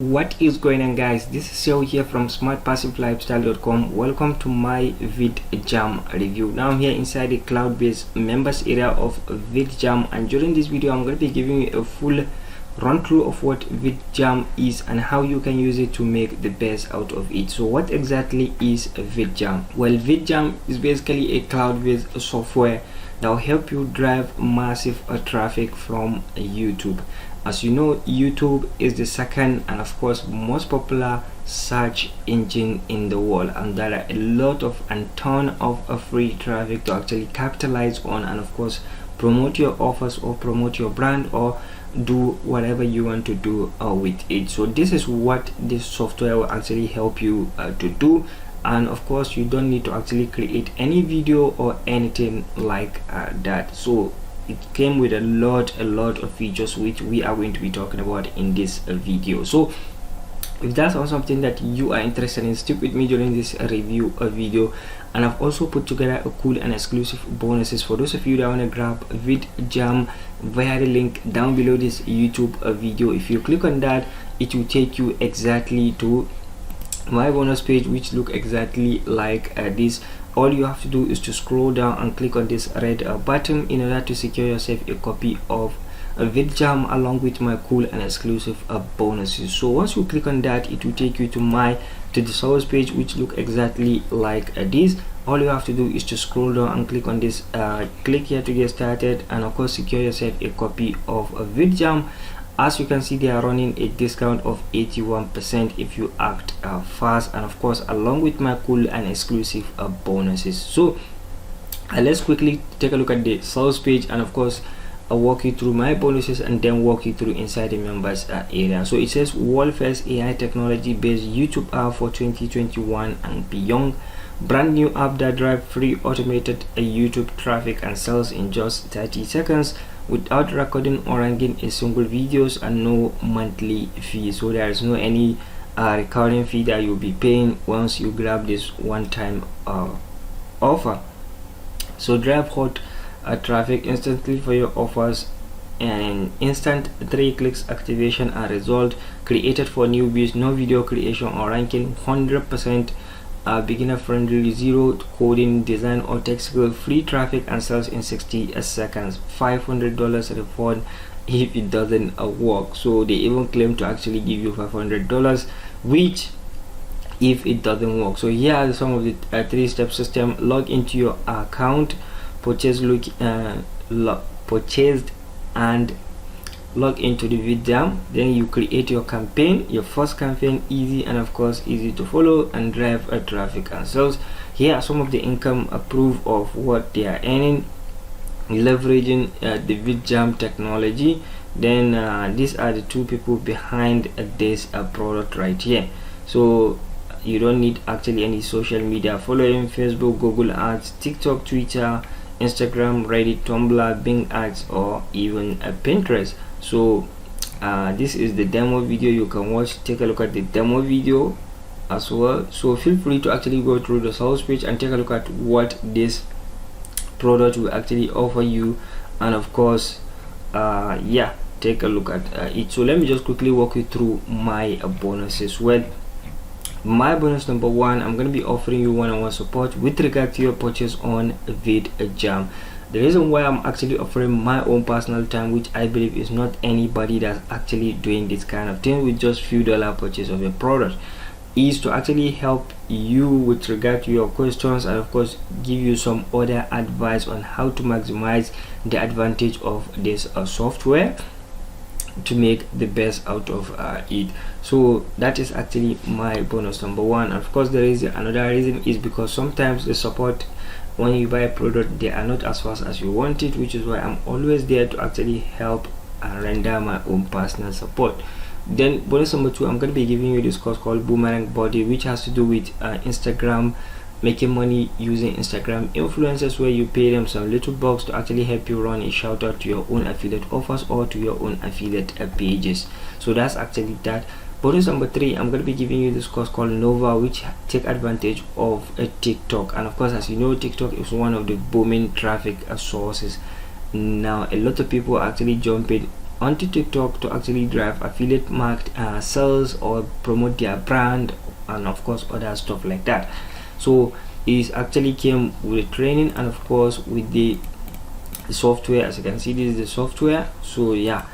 What is going on, guys? This is Joe here from smartpassivelifestyle.com. Welcome to my VidJam review. Now I'm here inside the cloud-based members area of VidJam, and during this video I'm going to be giving you a full run through of what VidJam is and how you can use it to make the best out of it. So what exactly is VidJam? Well, VidJam is basically a cloud-based software that will help you drive massive traffic from YouTube. As you know, YouTube is the second and of course most popular search engine in the world, and there are a lot of and ton of free traffic to actually capitalize on and of course promote your offers or promote your brand or do whatever you want to do with it. So this is what this software will actually help you to do, and of course you don't need to actually create any video or anything like that. So it came with a lot of features which we are going to be talking about in this video. So if that's also something that you are interested in, stick with me during this review video. And I've also put together a cool and exclusive bonuses for those of you that want to grab VidJam via the link down below this YouTube video. If you click on that, it will take you exactly to my bonus page, which look exactly like this. All you have to do is to scroll down and click on this red button in order to secure yourself a copy of VidJam along with my cool and exclusive bonuses. So once you click on that, it will take you to the source page, which look exactly like this. All you have to do is to scroll down and click on this click here to get started, and of course secure yourself a copy of VidJam. As you can see, they are running a discount of 81% if you act fast, and of course along with my cool and exclusive bonuses. So let's quickly take a look at the sales page, and of course I'll walk you through my bonuses and then walk you through inside the members area. So it says world first AI technology based YouTube app for 2021 and beyond. Brand new app that drive free automated YouTube traffic and sales in just 30 seconds without recording or ranking a single videos, and no monthly fee. So there is no any recording fee that you'll be paying once you grab this one-time offer. So drive hot traffic instantly for your offers, and instant 3 clicks activation and result created for newbies, no video creation or ranking, 100% beginner friendly, zero coding, design or tech skill, free traffic and sales in 60 seconds, $500 refund if it doesn't work. So they even claim to actually give you $500 which if it doesn't work. So here are some of the 3-step system. Log into your account, purchased and log into the VidJam. Then you create your campaign, your first campaign, easy and of course easy to follow, and drive traffic and sales. Here are some of the income proof of what they are earning leveraging the VidJam technology. Then these are the 2 people behind this product right here. So you don't need actually any social media following: Facebook, Google Ads, TikTok, Twitter, Instagram, Reddit, Tumblr, Bing Ads, or even Pinterest. So this is the demo video you can watch. Take a look at the demo video as well. So feel free to actually go through the sales page and take a look at what this product will actually offer you, and of course yeah, take a look at it. So let me just quickly walk you through my bonuses. Well, my bonus number 1, I'm going to be offering you one-on-one support with regard to your purchase on VidJam. The reason why I'm actually offering my own personal time, which I believe is not anybody that's actually doing this kind of thing with just few dollar purchase of a product, is to actually help you with regard to your questions, and of course give you some other advice on how to maximize the advantage of this software to make the best out of it. So that is actually my bonus number 1. Of course there is another reason, is because sometimes the support when you buy a product, they are not as fast as you want it, which is why I'm always there to actually help and render my own personal support. Then bonus number 2, I'm going to be giving you this course called Boomerang Body, which has to do with Instagram, making money using Instagram influencers, where you pay them some little bucks to actually help you run a shout out to your own affiliate offers or to your own affiliate pages. So that's actually that. Bonus number 3, I'm going to be giving you this course called Nova, which take advantage of TikTok. And of course, as you know, TikTok is one of the booming traffic sources now. A lot of people are actually jumping onto TikTok to actually drive affiliate market sales or promote their brand, and of course other stuff like that. So it actually came with training and of course with the software. As you can see, this is the software. So yeah,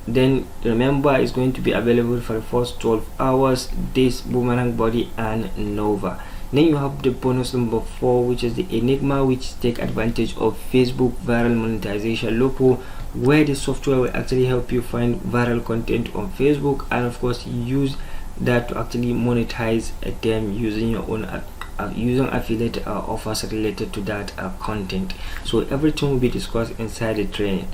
then remember it's going to be available for the first 12 hours, this Boomerang Body and Nova. Then you have the bonus number 4, which is the Enigma, which take advantage of Facebook viral monetization loophole, where the software will actually help you find viral content on Facebook and of course use that to actually monetize them using your own using affiliate offers related to that content. So everything will be discussed inside the training.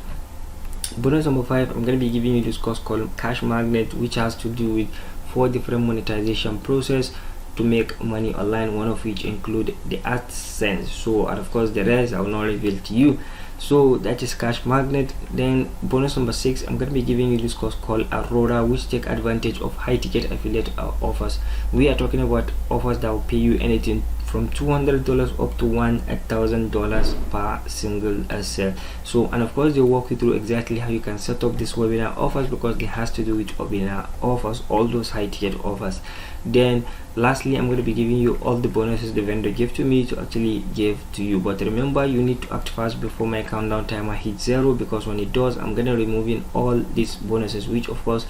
Bonus number 5, I'm going to be giving you this course called Cash Magnet, which has to do with 4 different monetization process to make money online, one of which include the AdSense. So and of course the rest I will not reveal to you. So that is Cash Magnet. Then bonus number 6, I'm going to be giving you this course called Aurora, which take advantage of high ticket affiliate offers. We are talking about offers that will pay you anything from $200 up to $1,000 per single sale. So and of course they walk you through exactly how you can set up this webinar offers, because it has to do with webinar offers, all those high ticket offers. Then lastly, I'm going to be giving you all the bonuses the vendor gave to me to actually give to you. But remember, you need to act fast before my countdown timer hits 0, because when it does, I'm going to removing all these bonuses, which of course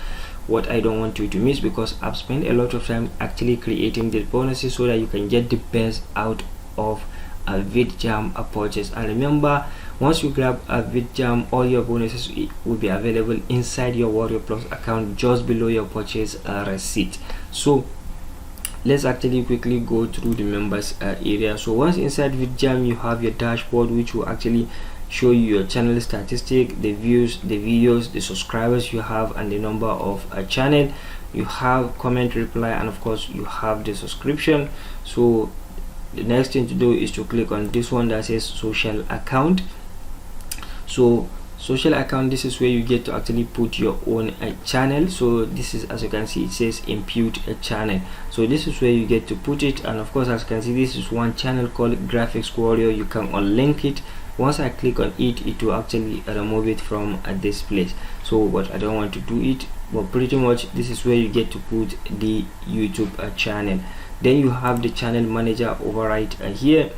what I don't want you to miss, because I've spent a lot of time actually creating these bonuses so that you can get the best out of a VidJam purchase. And remember, once you grab a VidJam, all your bonuses will be available inside your Warrior Plus account just below your purchase receipt. So let's actually quickly go through the members area. So once inside VidJam, you have your dashboard, which will actually show you your channel statistic, the views, the videos, the subscribers you have, and the number of a channel. You have comment, reply, and of course you have the subscription. So the next thing to do is to click on this one that says social account. So social account, this is where you get to actually put your own channel. So this is, as you can see, it says impute a channel. So this is where you get to put it, and of course as you can see, this is one channel called Graphics Warrior. You can unlink it. Once I click on it, it will actually remove it from this place. So but I don't want to do it, but pretty much this is where you get to put the YouTube channel. Then you have the channel manager over right here.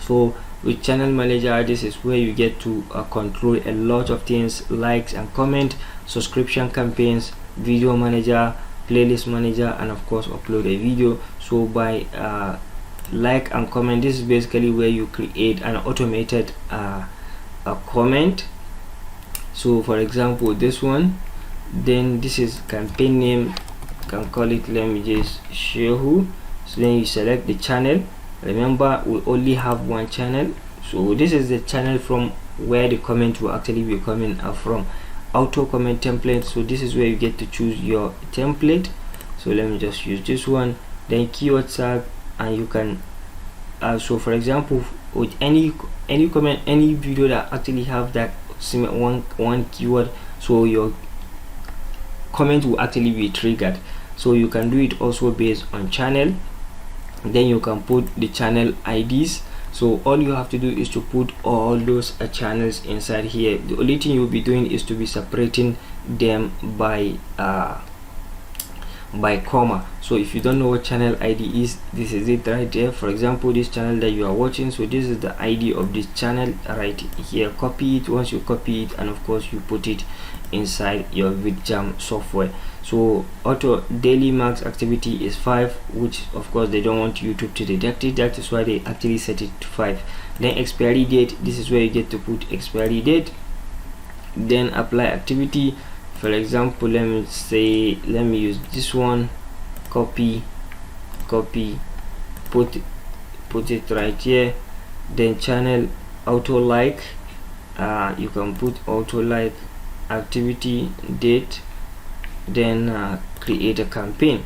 So with channel manager, this is where you get to control a lot of things: likes and comment, subscription campaigns, video manager, playlist manager, and of course upload a video. So by like and comment, this is basically where you create an automated a comment. So for example this one, then this is campaign name, you can call it, let me just show you. So then you select the channel. Remember, we only have one channel, so this is the channel from where the comment will actually be coming from. Auto comment template, so this is where you get to choose your template. So let me just use this one. Then keyword tag, and you can so for example with any comment, any video that actually have that one keyword, so your comment will actually be triggered. So you can do it also based on channel. Then you can put the channel IDs. So all you have to do is to put all those channels inside here. The only thing you'll be doing is to be separating them by comma. So if you don't know what channel ID is, this is it right there. For example, this channel that you are watching, so this is the ID of this channel right here. Copy it. Once you copy it, and of course you put it inside your VidJam software. So auto daily max activity is 5, which of course they don't want YouTube to detect it. That is why they actually set it to 5. Then expiry date, this is where you get to put expiry date. Then apply activity. For example, let me use this one. Copy, put it right here. Then channel auto like, you can put auto like, activity date, then create a campaign.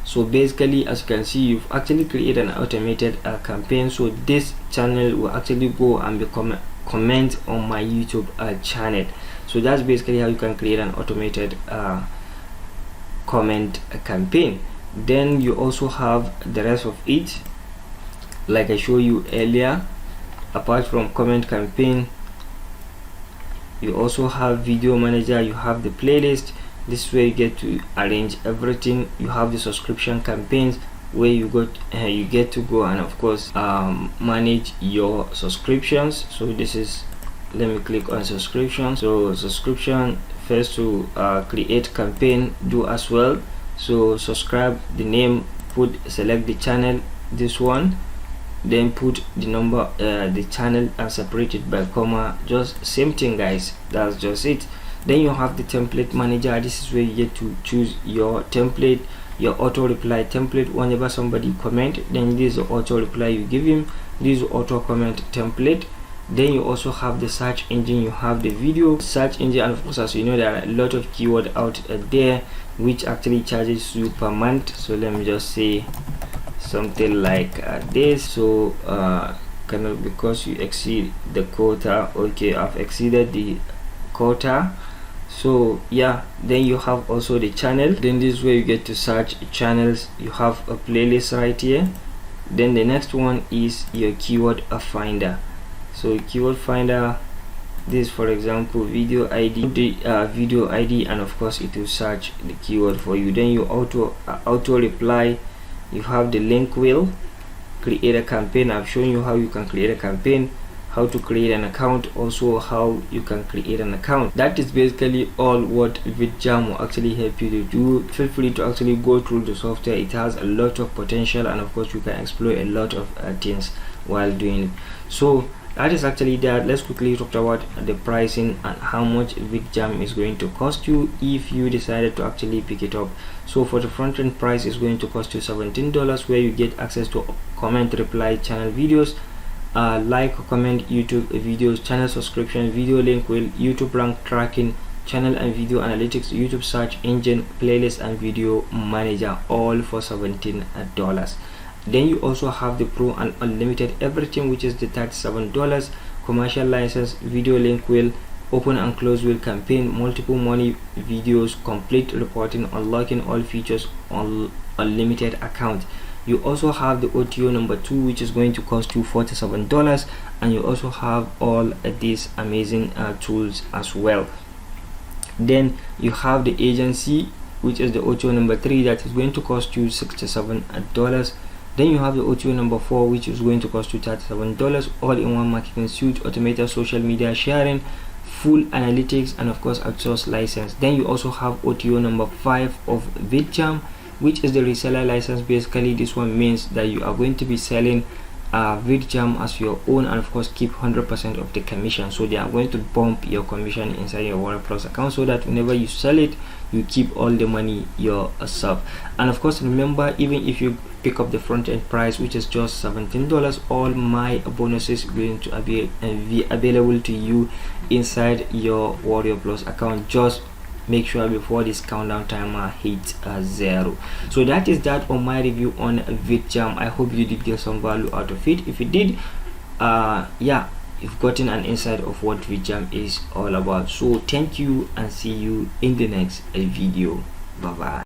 So basically, as you can see, you've actually created an automated campaign. So this channel will actually go and become comment on my YouTube channel. So that's basically how you can create an automated comment campaign. Then you also have the rest of it, like I showed you earlier. Apart from comment campaign, You also have video manager, you have the playlist. This is where you get to arrange everything. You have the subscription campaigns where you get to go and of course manage your subscriptions. So this is, let me click on subscription. So subscription, first to create campaign, do as well. So subscribe, the name, select the channel, this one, then put the number, the channel, and separate it by comma. Just same thing guys, that's just it. Then you have the template manager. This is where you get to choose your template, your auto reply template. Whenever somebody comment, then this is the auto reply you give him. This is auto comment template. Then you also have the search engine, you have the video search engine, and of course, as you know, there are a lot of keyword out there which actually charges you per month. So let me just say something like this. So kind of, because you exceed the quota, okay, I've exceeded the quota. So yeah, then you have also the channel. Then this is where you get to search channels. You have a playlist right here. Then the next one is your keyword finder. So keyword finder, this, for example, video ID, the video ID, and of course it will search the keyword for you. Then you auto reply. You have the link wheel, create a campaign. I've shown you how you can create a campaign, how to create an account, also how you can create an account. That is basically all what VidJam will actually help you to do. Feel free to actually go through the software. It has a lot of potential, and of course you can explore a lot of things while doing it. So that is actually that. Let's quickly talk about the pricing and how much VidJam is going to cost you if you decided to actually pick it up. So for the front end price, is going to cost you $17, where you get access to comment, reply, channel videos, like, comment, YouTube videos, channel subscription, video link wheel, YouTube rank tracking, channel and video analytics, YouTube search engine, playlist, and video manager, all for $17. Then you also have the pro and unlimited everything, which is the $37, commercial license, video link wheel, open and close wheel campaign, multiple money videos, complete reporting, unlocking all features on unlimited account. You also have the OTO number 2, which is going to cost you $47, and you also have all these amazing tools as well. Then you have the agency, which is the OTO number 3, that is going to cost you $67. Then you have the OTO number 4, which is going to cost you $37, all-in-one marketing suite, automated social media sharing, full analytics, and of course outsource license. Then you also have OTO number 5 of VidJam, which is the reseller license. Basically, this one means that you are going to be selling VidJam as your own, and of course keep 100% of the commission. So they are going to bump your commission inside your WordPress account, so that whenever you sell it, you keep all the money yourself. And of course, remember, even if you pick up the front end price, which is just $17, all my bonuses are going to be available to you inside your Warrior Plus account. Just make sure before this countdown timer hits 0. So that is that on my review on VidJam. I hope you did get some value out of it. If you did, yeah, you've gotten an insight of what VidJam is all about. So thank you, and see you in the next video. Bye bye.